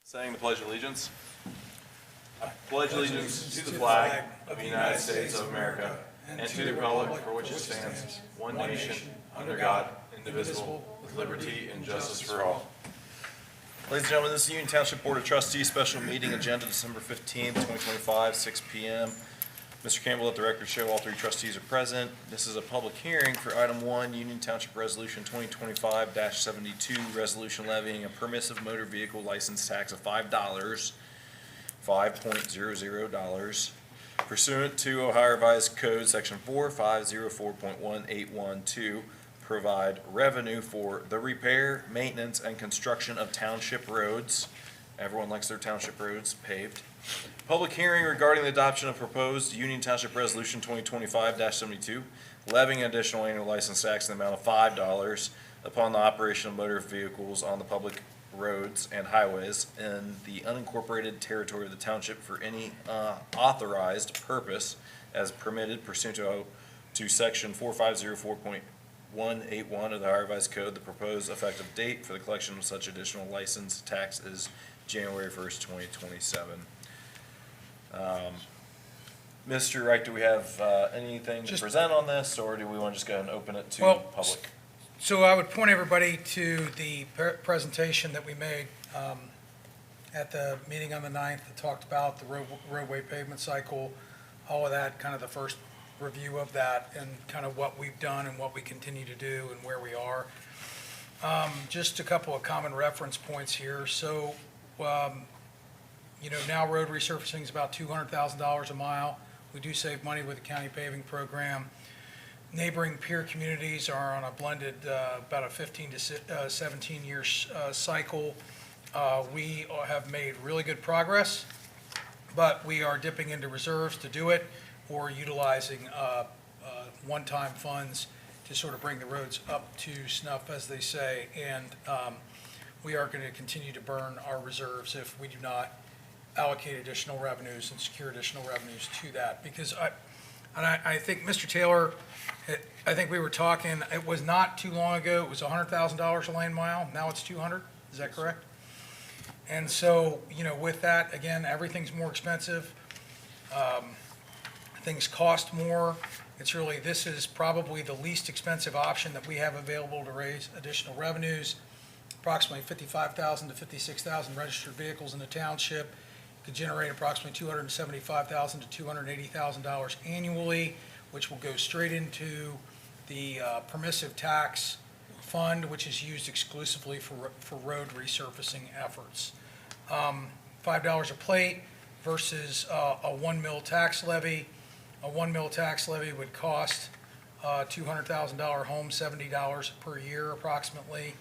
Saying the Pledge of Allegiance. I pledge allegiance to the flag of the United States of America and to the republic for which it stands, one nation, under God, indivisible, with liberty and justice for all. Ladies and gentlemen, this is the Union Township Board of Trustees special meeting agenda December 15th, 2025, 6 p.m. Mr. Campbell, let the record show all three trustees are present. This is a public hearing for item 1, Union Township Resolution 2025-72, resolution levying a permissive motor vehicle license tax of $5.00 pursuant to Ohio Revised Code Section 4504.1812, provide revenue for the repair, maintenance, and construction of township roads. Everyone likes their township roads paved. Public hearing regarding the adoption of proposed Union Township Resolution 2025-72, levying additional annual license tax in the amount of $5 upon the operation of motor vehicles on the public roads and highways in the unincorporated territory of the township for any authorized purpose as permitted pursuant to Section 4504.181 of the Ohio Revised Code. The proposed effective date for the collection of such additional license tax is January 1st, 2027. Mr. Wright, do we have anything to present on this, or do we want to just go ahead and open it to public? So I would point everybody to the presentation that we made at the meeting on the 9th that talked about the roadway pavement cycle, all of that, kind of the first review of that and kind of what we've done and what we continue to do and where we are. Just a couple of common reference points here. So, now road resurfacing is about $200,000 a mile. We do save money with the county paving program. Neighboring peer communities are on a blended about a 15 to 17 year cycle. We have made really good progress, but we are dipping into reserves to do it or utilizing one-time funds to sort of bring the roads up to snuff, as they say. And we are going to continue to burn our reserves if we do not allocate additional revenues and secure additional revenues to that. Because I think Mr. Taylor, I think we were talking, it was not too long ago, it was $100,000 a lane mile. Now it's 200. Is that correct? And so, with that, again, everything's more expensive. Things cost more. This is probably the least expensive option that we have available to raise additional revenues. Approximately 55,000 to 56,000 registered vehicles in the township could generate approximately $275,000 to $280,000 annually, which will go straight into the permissive tax fund, which is used exclusively for road resurfacing efforts. $5 a plate versus a 1 mil tax levy. A 1 mil tax levy would cost $200,000 home $70 per year approximately.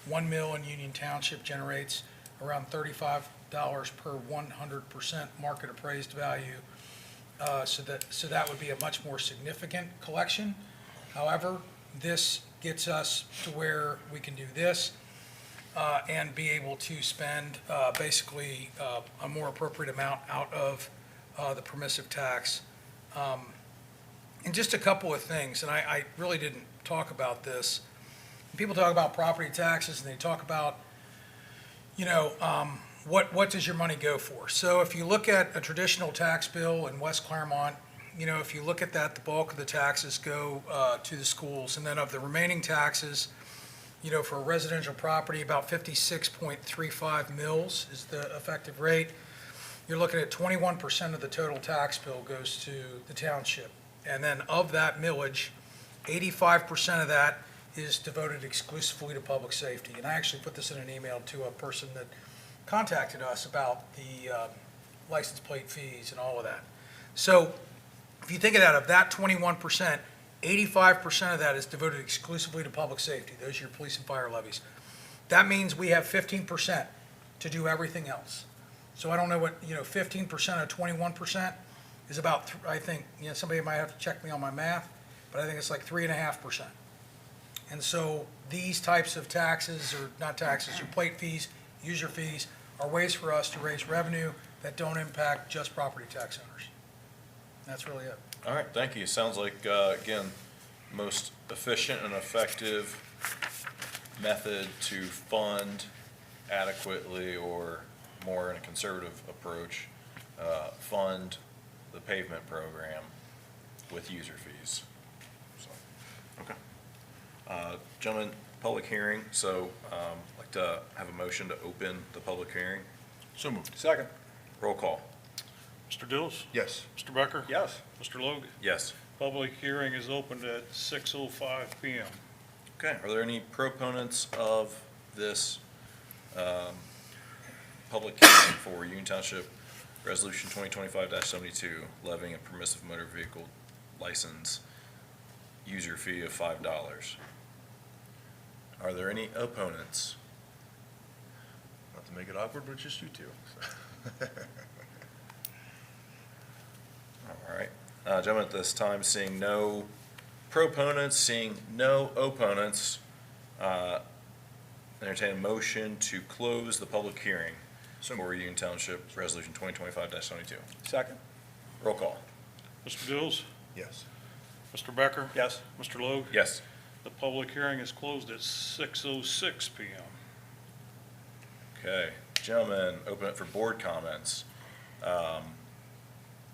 1 mil in Union Township generates around $35 per 100% market appraised value. So that would be a much more significant collection. However, this gets us to where we can do this and be able to spend basically a more appropriate amount out of the permissive tax. And just a couple of things, and I really didn't talk about this. People talk about property taxes and they talk about, what does your money go for? So if you look at a traditional tax bill in West Claremont, if you look at that, the bulk of the taxes go to the schools. And then of the remaining taxes, for a residential property, about 56.35 mils is the effective rate. You're looking at 21% of the total tax bill goes to the township. And then of that millage, 85% of that is devoted exclusively to public safety. And I actually put this in an email to a person that contacted us about the license plate fees and all of that. So if you think of that 21%, 85% of that is devoted exclusively to public safety. Those are your police and fire levies. That means we have 15% to do everything else. So I don't know what, 15% of 21% is about, I think, somebody might have to check me on my math, but I think it's like 3.5%. And so these types of taxes, or not taxes, or plate fees, user fees, are ways for us to raise revenue that don't impact just property tax owners. That's really it. All right, thank you. Sounds like, again, most efficient and effective method to fund adequately or more in a conservative approach, fund the pavement program with user fees. So, Okay. gentlemen, public hearing, so I'd like to have a motion to open the public hearing. So moved. Second. Roll call. Mr. Dills? Yes. Mr. Becker? Yes. Mr. Logue? Yes. Public hearing is opened at 6:05 PM. Okay, are there any proponents of this public hearing for Union Township Resolution 2025-72, levying a permissive motor vehicle license user fee of $5? Are there any opponents? Not to make it awkward, but just you two. All right. Gentlemen, at this time, seeing no proponents, seeing no opponents, entertain a motion to close the public hearing for Union Township Resolution 2025-72. Second. Roll call. Mr. Dills? Yes. Mr. Becker? Yes. Mr. Logue? Yes. The public hearing is closed at 6:06 PM. Okay. Gentlemen, open it for board comments.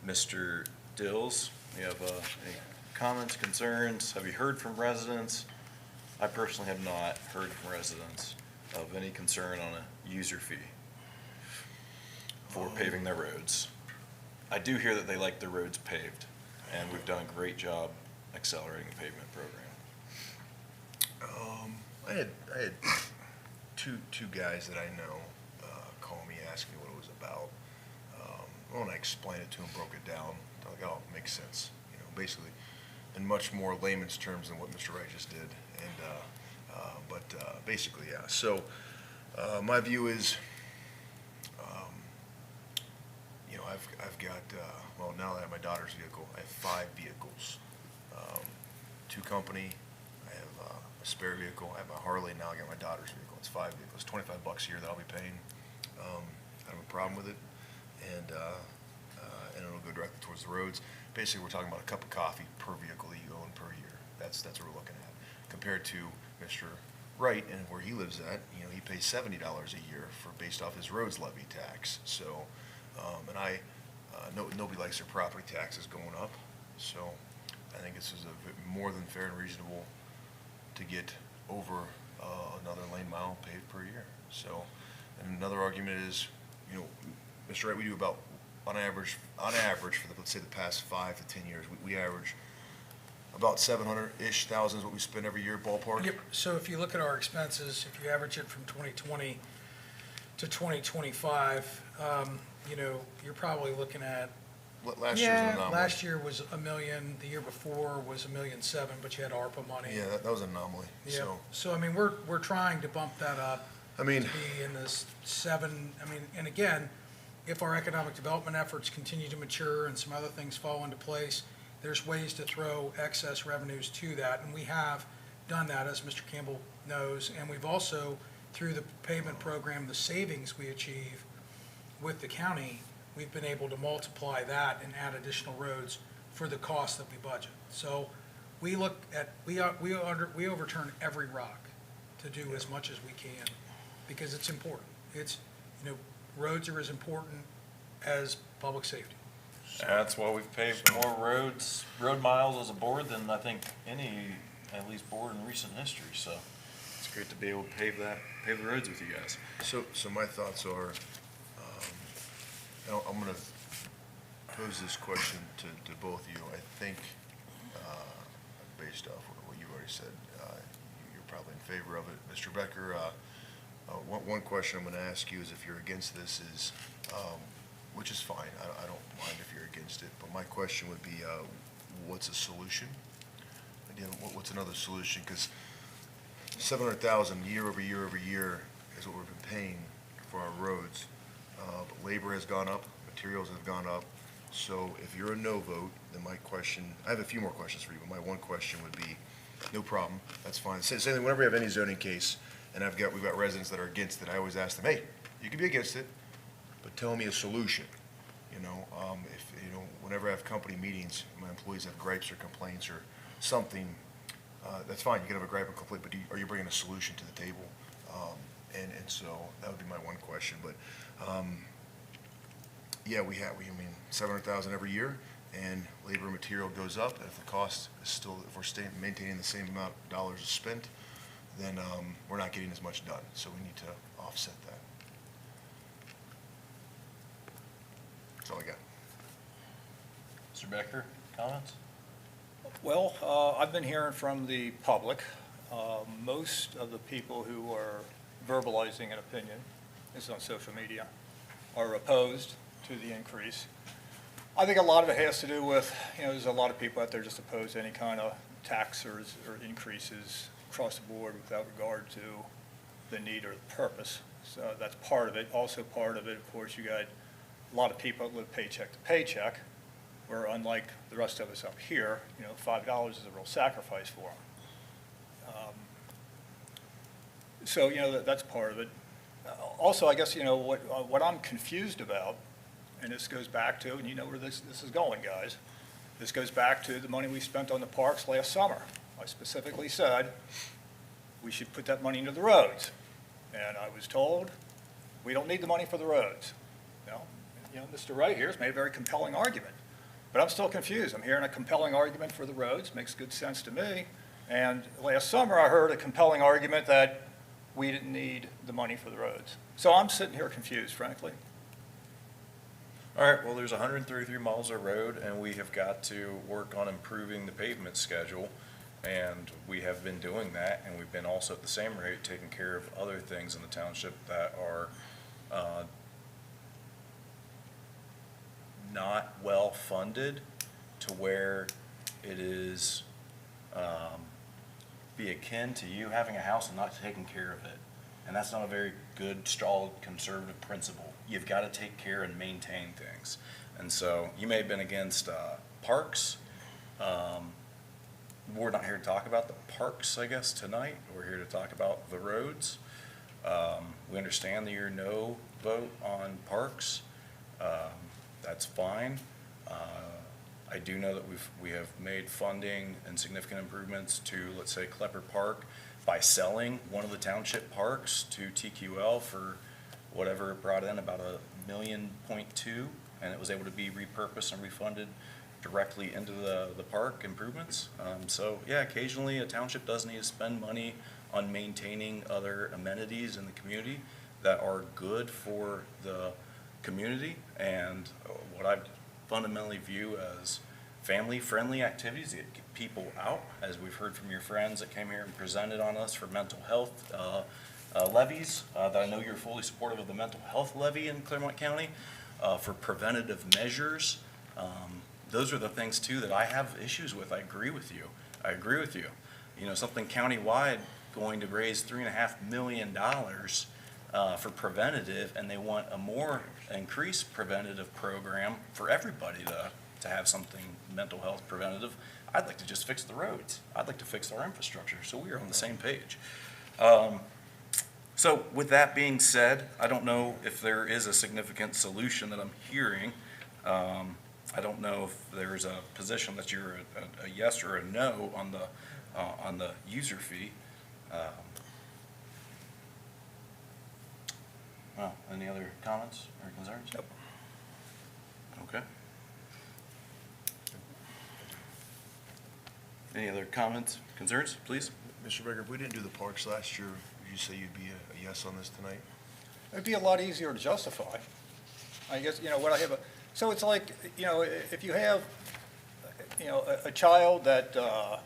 Mr. Dills, you have any comments, concerns? Have you heard from residents? I personally have not heard from residents of any concern on a user fee for paving their roads. I do hear that they like their roads paved, and we've done a great job accelerating the pavement program. I had two guys that I know call me, ask me what it was about. When I explained it to them, broke it down, they're like, oh, it makes sense. You know, basically, in much more layman's terms than what Mr. Wright just did. But basically, yeah. So my view is, you know, I've got, well, now that I have my daughter's vehicle, I have 5 vehicles. 2 company, I have a spare vehicle, I have my Harley, now I got my daughter's vehicle. It's 5 vehicles, $25 a year that I'll be paying. I don't have a problem with it, and it'll go directly towards the roads. Basically, we're talking about a cup of coffee per vehicle that you own per year. That's what we're looking at. Compared to Mr. Wright and where he lives at, you know, he pays $70 a year based off his roads levy tax. So, and nobody likes their property taxes going up. So, I think this is more than fair and reasonable to get over another lane mile paved per year. So, and another argument is, you know, Mr. Wright, we do about, on average for let's say the past 5 to 10 years, we average about 700-ish thousand is what we spend every year ballpark. Yep, so if you look at our expenses, if you average it from 2020 to 2025, you know, you're probably looking at, Last year's an anomaly. last year was $1 million, the year before was $1.7 million, but you had ARPA money. Yeah, that was an anomaly. Yeah, so I mean, we're trying to bump that up I mean, to be in this 7, I mean, and again, if our economic development efforts continue to mature and some other things fall into place, there's ways to throw excess revenues to that, and we have done that, as Mr. Campbell knows, and we've also, through the pavement program, the savings we achieve with the county, we've been able to multiply that and add additional roads for the cost that we budget. So we look at, we overturn every rock to do as much as we can, because it's important. It's, you know, roads are as important as public safety. That's why we've paved more road miles as a board than I think any, at least board in recent history, so it's great to be able to pave the roads with you guys. so my thoughts are, I'm going to pose this question to both of you. I think, based off what you already said, you're probably in favor of it. Mr. Becker, one question I'm going to ask you is if you're against this is, which is fine, I don't mind if you're against it, but my question would be, what's a solution? Again, what's another solution? Because 700,000 year over year over year is what we've been paying for our roads. But labor has gone up, materials have gone up. So if you're a no vote, then my question, I have a few more questions for you, but my one question would be, no problem, that's fine. Say whenever we have any zoning case, and we've got residents that are against it, I always ask them, hey, you can be against it, but tell me a solution. You know, if, you know, whenever I have company meetings, my employees have gripes or complaints or something, that's fine, you can have a gripe or complaint, but are you bringing a solution to the table? And so that would be my one question, but, yeah, I mean, 700,000 every year, and labor and material goes up, and if the cost is still, if we're maintaining the same amount of dollars spent, then, we're not getting as much done, so we need to offset that. That's all I got. Mr. Becker, comments? Well, I've been hearing from the public. Most of the people who are verbalizing an opinion, this is on social media, are opposed to the increase. I think a lot of it has to do with, there's a lot of people out there just opposed to any kind of tax or increases across the board without regard to the need or the purpose. So that's part of it. Also part of it, of course, you got a lot of people that live paycheck to paycheck, where unlike the rest of us up here, $5 is a real sacrifice for them. So, that's part of it. Also, I guess, what I'm confused about, and this goes back to, and you know where this is going, guys. This goes back to the money we spent on the parks last summer. I specifically said we should put that money into the roads. And I was told, we don't need the money for the roads. Mr. Wright here has made a very compelling argument. But I'm still confused. I'm hearing a compelling argument for the roads, makes good sense to me. And last summer, I heard a compelling argument that we didn't need the money for the roads. So I'm sitting here confused, frankly. All right, well, there's 133 miles of road, and we have got to work on improving the pavement schedule, and we have been doing that, and we've been also at the same rate taking care of other things in the township that are not well-funded to where it is be akin to you having a house and not taking care of it. And that's not a very good, strong, conservative principle. You've got to take care and maintain things. And so you may have been against parks. We're not here to talk about the parks, I guess, tonight. We're here to talk about the roads. We understand that your no vote on parks. That's fine. I do know that we have made funding and significant improvements to, let's say, Klepper Park by selling one of the township parks to TQL for whatever it brought in, about $1.2 million, and it was able to be repurposed and refunded directly into the park improvements. So yeah, occasionally a township does need to spend money on maintaining other amenities in the community that are good for the community and what I fundamentally view as family-friendly activities that get people out, as we've heard from your friends that came here and presented on us for mental health levies, that I know you're fully supportive of the mental health levy in Claremont County, for preventative measures. Those are the things too that I have issues with. I agree with you. Something countywide going to raise $3.5 million for preventative, and they want a more increased preventative program for everybody to have something mental health preventative. I'd like to just fix the roads. I'd like to fix our infrastructure, so we are on the same page. So with that being said, I don't know if there is a significant solution that I'm hearing. I don't know if there's a position that you're a yes or a no on the user fee. Well, any other comments or concerns? Nope. Okay. Any other comments, concerns, please? Mr. Becker, if we didn't do the parks last year, would you say you'd be a yes on this tonight? It'd be a lot easier to justify. I guess, so it's like, if you have, a child that,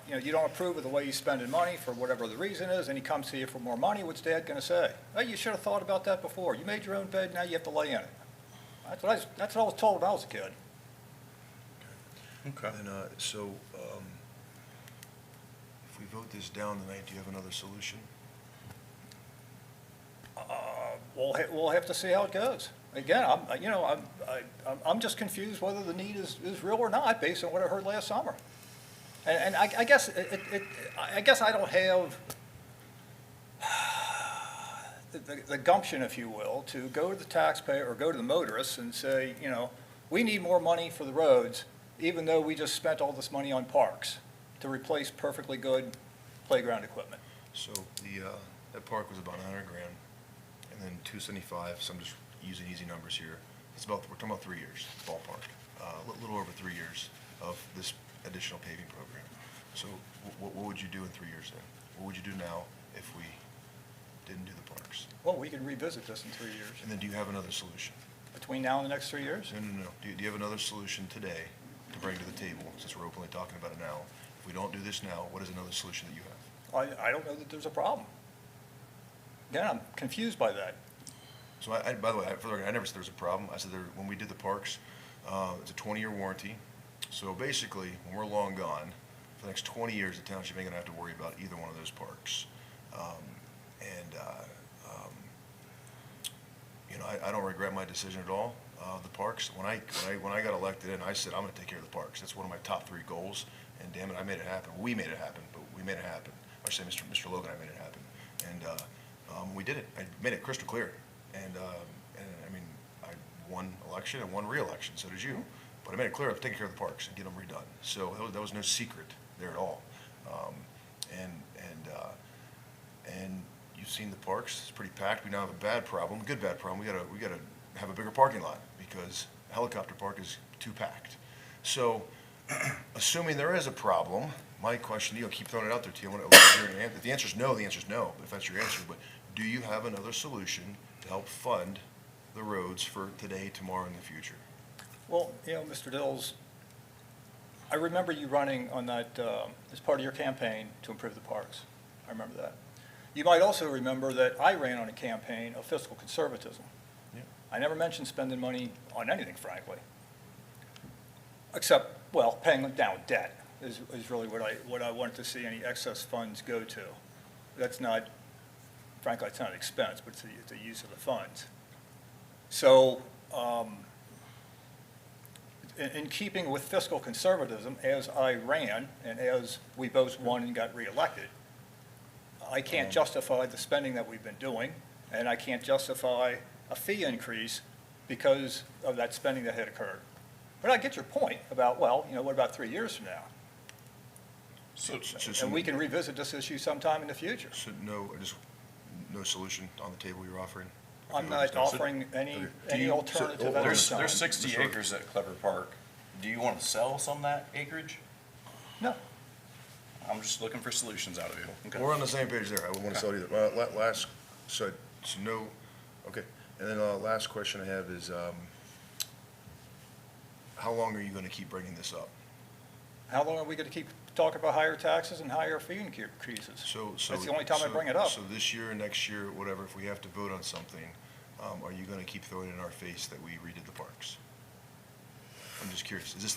you don't approve of the way he's spending money for whatever the reason is, and he comes to you for more money, what's Dad gonna say? Hey, you should have thought about that before. You made your own bed, now you have to lay in it. That's what I was told when I was a kid. Okay. And, so, if we vote this down tonight, do you have another solution? We'll have to see how it goes. Again, I'm just confused whether the need is real or not based on what I heard last summer. And I guess I guess I don't have the gumption, if you will, to go to the taxpayer or go to the motorists and say, we need more money for the roads, even though we just spent all this money on parks to replace perfectly good playground equipment. So that park was about $100,000. and then 275, so I'm just using easy numbers here. We're talking about 3 years, ballpark. A little over 3 years of this additional paving program. So what would you do in 3 years then? What would you do now if we didn't do the parks? Well, we can revisit this in 3 years. And then do you have another solution? Between now and the next 3 years? No. Do you have another solution today to bring to the table, since we're openly talking about it now? If we don't do this now, what is another solution that you have? I don't know that there's a problem. Again, I'm confused by that. So by the way, for the record, I never said there was a problem. I said when we did the parks, it's a 20-year warranty. So basically, when we're long gone, for the next 20 years, the township ain't gonna have to worry about either one of those parks. I don't regret my decision at all. The parks, when I got elected in, I said, I'm gonna take care of the parks. That's one of my top 3 goals, and damn it, I made it happen. We made it happen, but we made it happen. I should say Mr. Logan, I made it happen. And we did it. I made it crystal clear. And I mean, I won election and won re-election, so did you. But I made it clear I'm taking care of the parks and get them redone. So that was no secret there at all. And you've seen the parks, it's pretty packed. We now have a bad problem, good bad problem. We gotta have a bigger parking lot because the helicopter park is too packed. So assuming there is a problem, my question, keep throwing it out there to you. I want to hear an answer. If the answer is no, the answer is no, if that's your answer. But do you have another solution to help fund the roads for today, tomorrow, and the future? Well, Mr. Dills, I remember you running on that, as part of your campaign to improve the parks. I remember that. You might also remember that I ran on a campaign of fiscal conservatism. Yeah. I never mentioned spending money on anything, frankly. Except, well, paying down debt is really what I wanted to see any excess funds go to. That's not, frankly, it's not an expense, but it's a use of the funds. So, in keeping with fiscal conservatism, as I ran and as we both won and got reelected, I can't justify the spending that we've been doing, and I can't justify a fee increase because of that spending that had occurred. But I get your point about, well, what about 3 years from now? So And we can revisit this issue sometime in the future. So no solution on the table you're offering? I'm not offering any alternative at this time. There's 60 acres at Clever Park. Do you want to sell some of that acreage? No. I'm just looking for solutions out of you. Okay. We're on the same page there. I wouldn't want to sell either. So no, okay. And then last question I have is, how long are you going to keep bringing this up? How long are we going to keep talking about higher taxes and higher fee increases? So That's the only time I bring it up. So this year, next year, whatever, if we have to vote on something, are you going to keep throwing it in our face that we redid the parks? I'm just curious. Is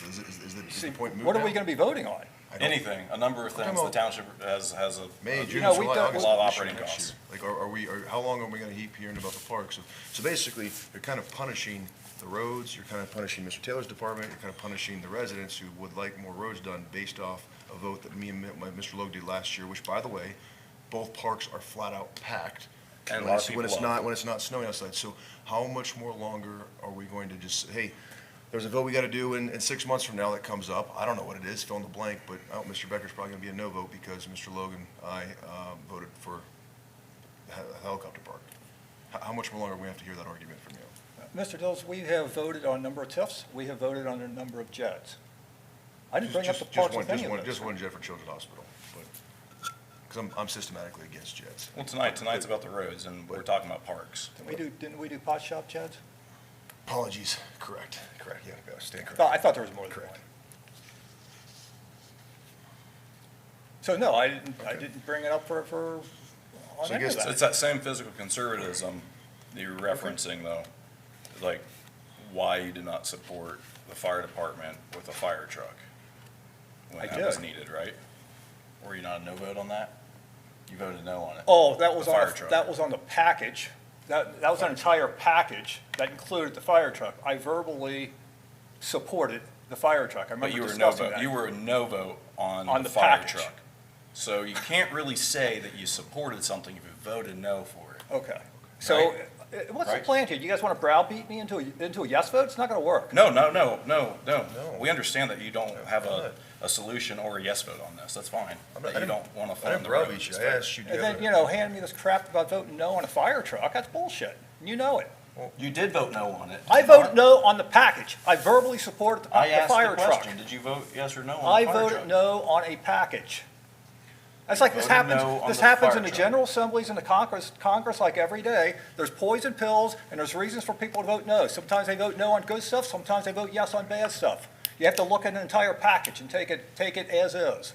the point moved What are we now? going to be voting on? I don't- Anything, a number of things. The township has a May, June, know, we July, don't- August, A lot of this year, operating next costs. year. Like, how long are we gonna keep hearing about the parks? So basically, you're kind of punishing the roads, you're kind of punishing Mr. Taylor's department, you're kind of punishing the residents who would like more roads done based off a vote that me and Mr. Logue did last year, which, by the way, both parks are flat out packed. And a when lot of it's- people when it's not snowing outside. So how much more longer are we going to just, hey, there's a vote we got to do in 6 months from now that comes up. I don't know what it is, fill in the blank, but Mr. Becker's probably going to be a no vote because Mr. Logan, I voted for the helicopter park. How much more longer do we have to hear that argument from you? Mr. Dills, we have voted on a number of TIFs. We have voted on a number of jets. I didn't bring up the parks with any of those. Just one jet for Children's Hospital, but, because I'm systematically against jets. Well, tonight's about the roads, and we're talking about parks. Didn't we do pot shop jets? Apologies, correct, yeah, stand correct. I thought there was more than Correct. one. So no, I didn't bring it up for So I any guess of It's that. that same physical conservatism that you're referencing, though, like why you did not support the fire department with a fire truck when I that was did. needed, right? Were you not a no vote on that? You voted no on it. Oh, that was The on, fire truck. that was on the package. That was an entire package that included the fire truck. I verbally supported the fire truck. I But remember you were no discussing vote, that. you were a no vote on On the the fire package. truck. So you can't really say that you supported something if you voted no for it. Okay. So, Right. what's the Right. plan here? You guys want to browbeat me into a yes vote? It's not going to work. No. We understand that you don't have a solution or a yes vote on this, that's fine. I That you didn't- don't want to I fund didn't the browbeat roads. you. I asked you, do And you then, have you know, hand me this crap about voting no on a fire truck, that's bullshit. You know it. You did vote no on it. I voted no on the package. I verbally supported the I asked fire the truck. question, did you vote yes or no I on the fire voted truck? no on a package. That's like this Voted happens, no on this the happens fire in the truck. general assemblies and the Congress like every day. There's poison pills and there's reasons for people to vote no. Sometimes they vote no on good stuff, sometimes they vote yes on bad stuff. You have to look at an entire package and take it as is.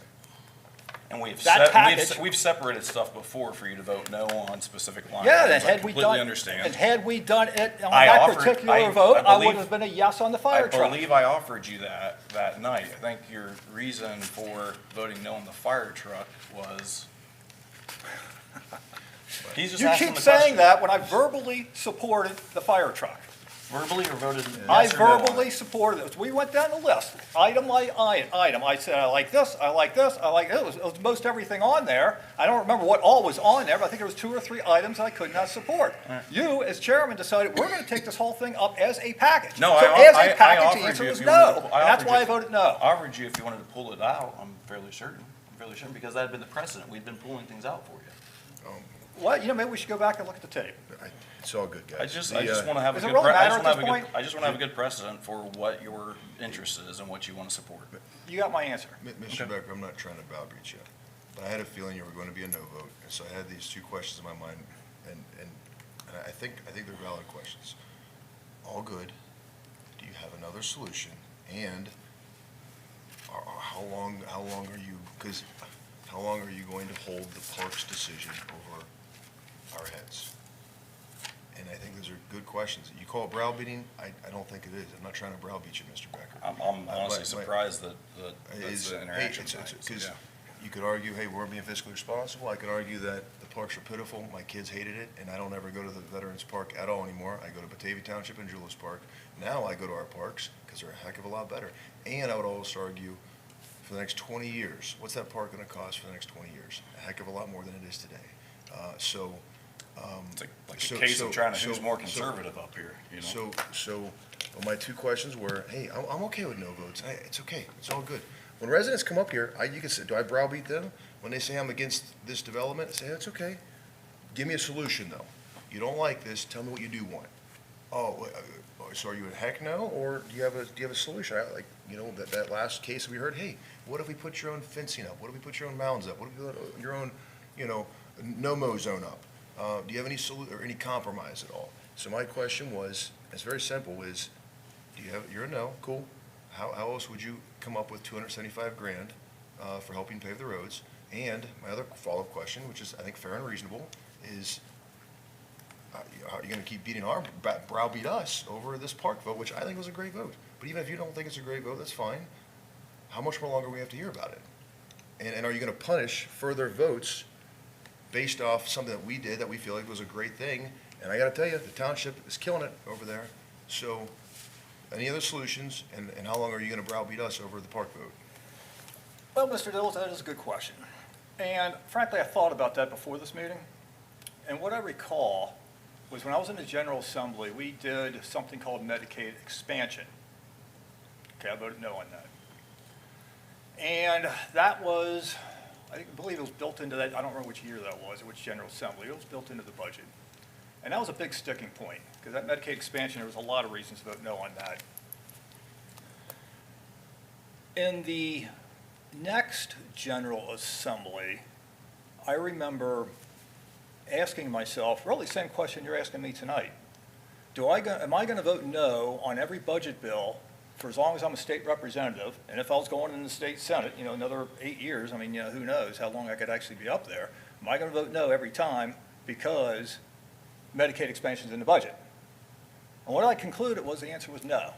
And we've, That package- we've separated stuff before for you to vote no on specific line Yeah, and items. I had we completely done, understand. and had we done it on I that offered- particular I vote, I would believe- have been a yes on the I fire truck. believe I offered you that night. I think your reason for voting no on the fire truck was. He's just You asking keep the saying question. that when I verbally supported the fire truck. Verbally or voted I yes or no on it? verbally supported it. We went down the list, item by item. I said, I like this, I like this, I like, it was most everything on there. I don't remember what all was on there, but I think there was 2 or 3 items I could not support. You, as chairman, decided, we're gonna take this whole thing up as a package. No, So I as I a package, offered the answer you was if you wanted no. to- And that's offered why I you- voted no. I offered you if you wanted to pull it out, I'm fairly certain, because that had been the precedent. We'd been pulling things out for you. Well, you know, maybe we should go back and look at the tape. It's all good, guys. I just The, want to have a Does it good, really I matter just at want to have this a good, point? I just want to have a good precedent for what your interest is and what you want to support. You got my answer. Mr. Becker, I'm not trying to browbeat you, but I had a feeling you were going to be a no vote, and so I had these 2 questions in my mind, and I think they're valid questions. All good. Do you have another solution? And how long are you, because how long are you going to hold the parks decision over our heads? And I think those are good questions. You call it browbeating? I don't think it is. I'm not trying to browbeat you, Mr. Becker. I'm honestly surprised that that's the interaction tonight. So, Because yeah. you could argue, hey, we're being fiscally responsible. I could argue that the parks are pitiful. My kids hated it, and I don't ever go to the Veterans Park at all anymore. I go to Batavia Township and Julius Park. Now I go to our parks because they're a heck of a lot better. And I would also argue, for the next 20 years, what's that park going to cost for the next 20 years? A heck of a lot more than it is today. It's like So- a case so- of trying to so- who's more so- conservative up here, you know? So my 2 questions were, hey, I'm okay with no votes. It's okay. It's all good. When residents come up here, you can say, do I browbeat them? When they say I'm against this development, I say, that's okay. Give me a solution, though. You don't like this, tell me what you do want. Oh, so are you a heck no, or do you have a solution? Like, you know, that last case we heard, hey, what if we put your own fencing up? What if we put your own mounds up? What if we put your own, you know, no-mow zone up? Do you have any or any compromise at all? So my question was, it's very simple, is, you're a no, cool. How else would you come up with 275 grand for helping pave the roads? And my other follow-up question, which is, I think, fair and reasonable, is, are you gonna keep browbeat us over this park vote, which I think was a great vote? But even if you don't think it's a great vote, that's fine. How much more longer do we have to hear about it? And are you gonna punish further votes based off something that we did that we feel like was a great thing? And I gotta tell you, the township is killing it over there. So, any other solutions, and how long are you gonna browbeat us over the park vote? Well, Mr. Dills, that is a good question. And frankly, I thought about that before this meeting. And what I recall was when I was in the General Assembly, we did something called Medicaid expansion. Okay, I voted no on that. And that was, I believe it was built into that, I don't remember which year that was, or which General Assembly, it was built into the budget. And that was a big sticking point, because that Medicaid expansion, there was a lot of reasons to vote no on that. In the next General Assembly, I remember asking myself, really the same question you're asking me tonight. Am I gonna vote no on every budget bill for as long as I'm a state representative? And if I was going in the state senate, you know, another 8 years, I mean, you know, who knows how long I could actually be up there. Am I gonna vote no every time because Medicaid expansion's in the budget? And what I concluded was the answer was no.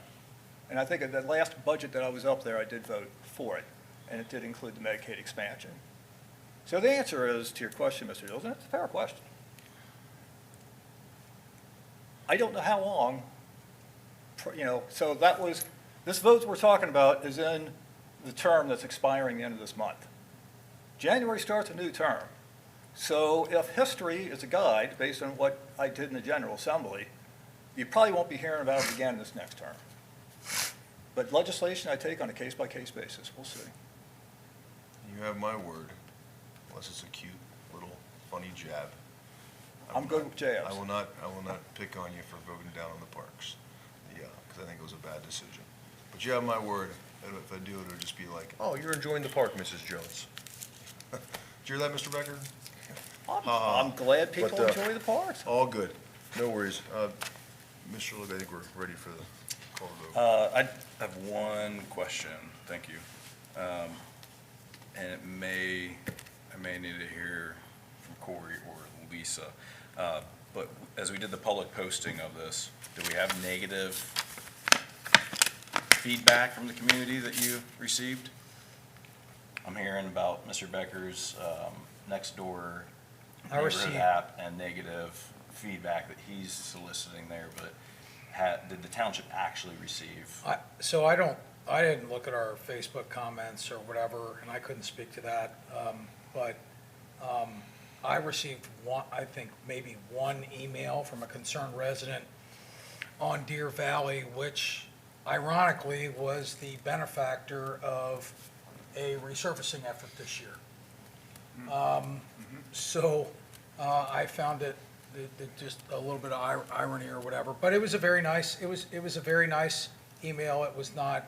And I think at the last budget that I was up there, I did vote for it, and it did include the Medicaid expansion. So the answer is, to your question, Mr. Dills, and it's a fair question. I don't know how long, you know, so that was, this vote we're talking about is in the term that's expiring the end of this month. January starts a new term. So if history is a guide, based on what I did in the General Assembly, you probably won't be hearing about it again this next term. But legislation I take on a case-by-case basis, we'll see. have my word, unless it's a cute little funny jab. I I'm will good not- with jabs. I will not pick on you for voting down on the parks. Yeah, because I think it was a bad decision. But you have my word, that if I do it, it'll just be like, oh, you're enjoying the park, Mrs. Jones. Did you hear that, Mr. Becker? I'm glad people But, enjoy the parks. All good, no worries. Mr. Logue, I think we're ready for the call to vote. I have one question, thank you. And I may need to hear from Corey or Lisa. But as we did the public posting of this, do we have negative feedback from the community that you received? I'm hearing about Mr. Becker's next door I neighborhood received- app and negative feedback that he's soliciting there, but did the township actually receive? So I didn't look at our Facebook comments or whatever, and I couldn't speak to that. But I received one, I think maybe one email from a concerned resident on Deer Valley, which ironically was the benefactor of a resurfacing effort this year. So I found it just a little bit of irony or whatever, but it was a very nice, it was a very nice email. It was not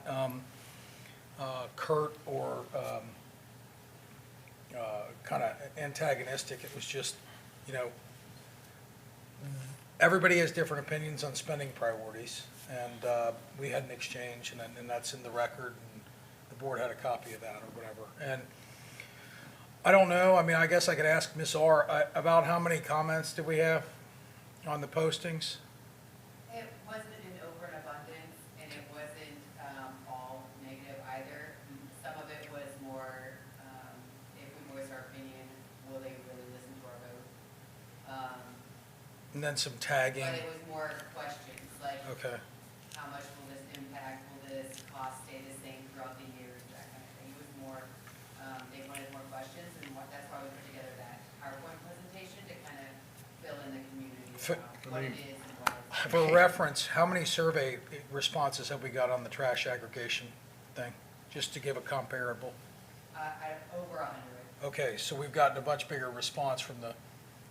curt or kind of antagonistic. It was just, everybody has different opinions on spending priorities, and we had an exchange, and that's in the record, and the board had a copy of that or whatever. And I don't know, I mean, I guess I could ask Ms. R, about how many comments did we have on the postings? It wasn't an overabundance, and it wasn't all negative either. Some of it was more, if we voice our opinion, will they really listen to our vote? And then some tagging, But it was more questions, like, okay. how much will this impact? Will this cost stay the same throughout the years? That kind of thing. It was more, they wanted more questions, and that's why we put together that PowerPoint presentation to kind of fill in the community what it is and what it's. For reference, how many survey responses have we got on the trash aggregation thing? Just to give a comparable. Over 100, Okay, so we've gotten a much bigger response from the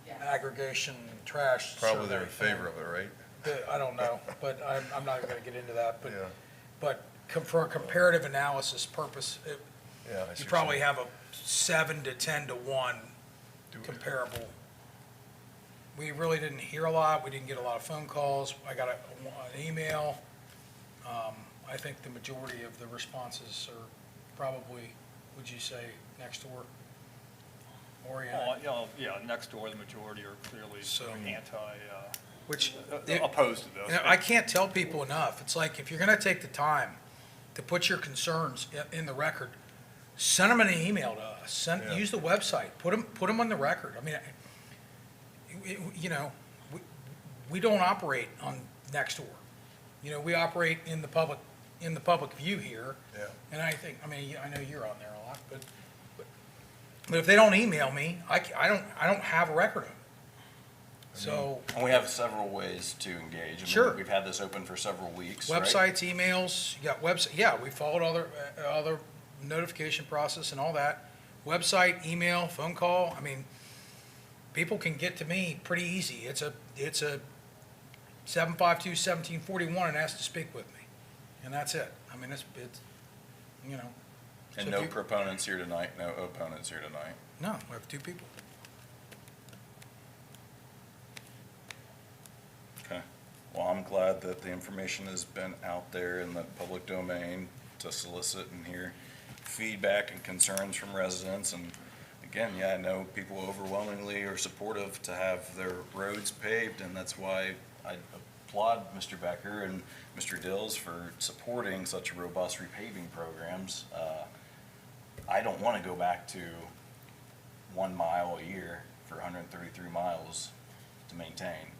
yes. aggregation trash Probably they're in survey thing. favor of it, right? I don't know, but I'm not even gonna get into that, Yeah, but for a comparative analysis purpose, yeah. I see you what you're probably saying. have a 7 to 10 to 1 Do it. comparable. We really didn't hear a lot, we didn't get a lot of phone calls, I got an email. I think the majority of the responses are probably, would you say, next door oriented? Yeah, next door, the majority are clearly So- Which, opposed to this. I can't tell people enough, it's like, if you're gonna take the time to put your concerns in the record, send them an email to us, Yeah. use the website, put them on the record. I mean, we don't operate on Nextdoor. We operate in the public view here. Yeah. And I think, I mean, I know you're on there a lot, but if they don't email me, I don't have a record of it. So, And we have several ways to engage. I mean, Sure. We've had this open for several weeks, right? websites, emails, you got website, yeah, we followed all the notification process and all that. Website, email, phone call, I mean, people can get to me pretty easy. It's a 752-1741 and ask to speak with me, and that's it. I mean, it's. And So no if you- proponents here tonight, no opponents here tonight. No, we have 2 people. Okay. Well, I'm glad that the information has been out there in the public domain to solicit and hear feedback and concerns from residents. And again, yeah, I know people overwhelmingly are supportive to have their roads paved, and that's why I applaud Mr. Becker and Mr. Dills for supporting such robust repaving programs. I don't want to go back to 1 mile a year for 133 miles to maintain.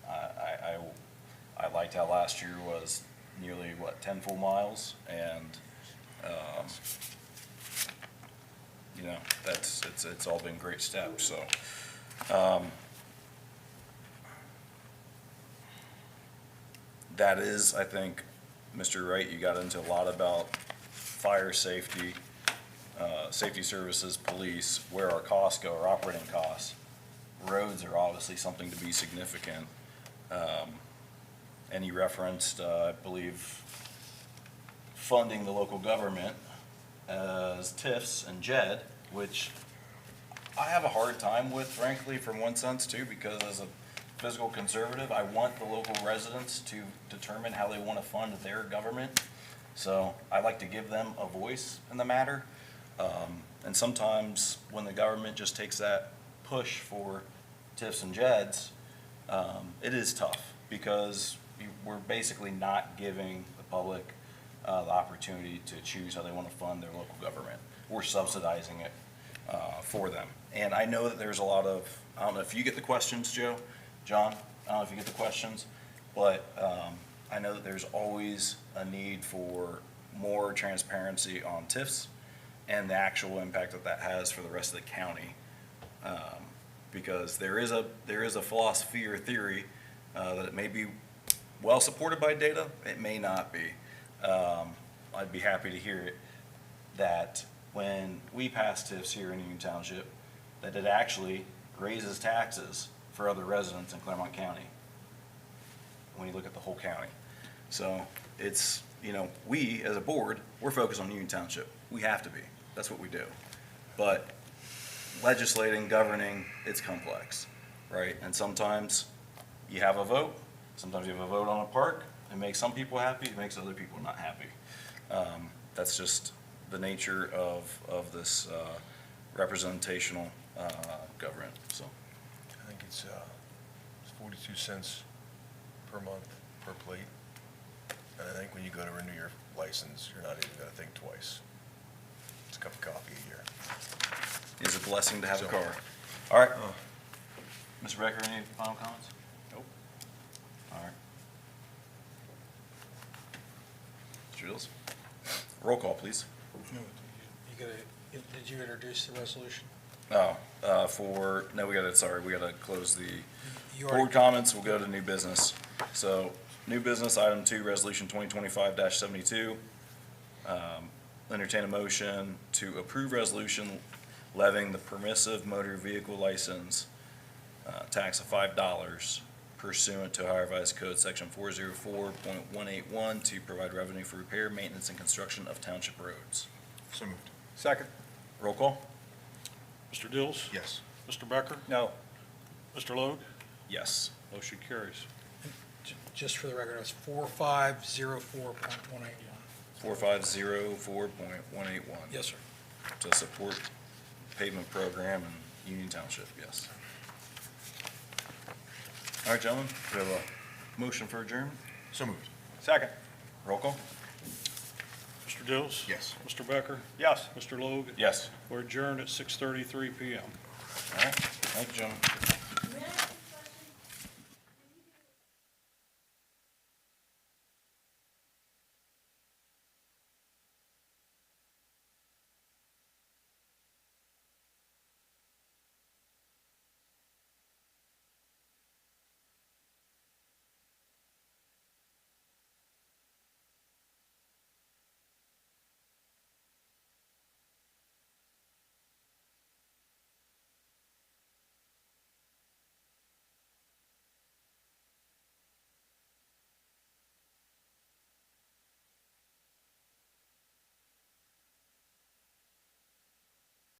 I liked how last year was nearly, 10 full miles, and, it's all been great steps, so. That is, I think, Mr. Wright, you got into a lot about fire safety. safety services, police, where our costs go, our operating costs. Roads are obviously something to be significant. And he referenced, I believe, funding the local government as TIFs and JED, which I have a hard time with, frankly, from one sense too, because as a fiscal conservative, I want the local residents to determine how they want to fund their government. So I like to give them a voice in the matter. And sometimes when the government just takes that push for TIFs and JEDs, it is tough because we're basically not giving the public the opportunity to choose how they want to fund their local government. We're subsidizing it for them. And I know that there's a lot of, I don't know if you get the questions, John, I don't know if you get the questions, but I know that there's always a need for more transparency on TIFs and the actual impact that that has for the rest of the county. Because there is a philosophy or theory that it may be well supported by data, it may not be. I'd be happy to hear it, that when we pass TIFs here in Union Township, that it actually raises taxes for other residents in Claremont County, when you look at the whole county. So it's, we as a board, we're focused on Union Township. We have to be. That's what we do. But legislating, governing, it's complex, right? And sometimes you have a vote. Sometimes you have a vote on a park. It makes some people happy. It makes other people not happy. That's just the nature of this representational government, so. I think it's 42 cents per month per plate. And I think when you go to renew your license, you're not even gonna think twice. It's a cup of coffee a year. It's a blessing to have a So- car. All right. Mr. Becker, any final comments? Nope. All right. Mr. Dills? Roll call, please. Did you introduce the resolution? No, we gotta close the You board already, comments. We'll go to new business. So, new business, item 2, resolution 2025-72. Entertain a motion to approve resolution levying the permissive motor vehicle license tax of $5 pursuant to Ohio Revised Code Section 404.181 to provide revenue for repair, maintenance, and construction of township roads. So moved. Second? Roll call? Mr. Dills? Yes. Mr. Becker? No. Mr. Logue? Yes. Motion carries. just for the record, it's 4504.181. 4504.181. Yes, sir. To support pavement program in Union Township, yes. All right, gentlemen, we have a motion for adjournment. So moved. Second? Roll call? Mr. Dills? Yes. Mr. Becker? Yes. Mr. Logue? Yes. We're adjourned at 6:33 PM. All right, thank you, gentlemen.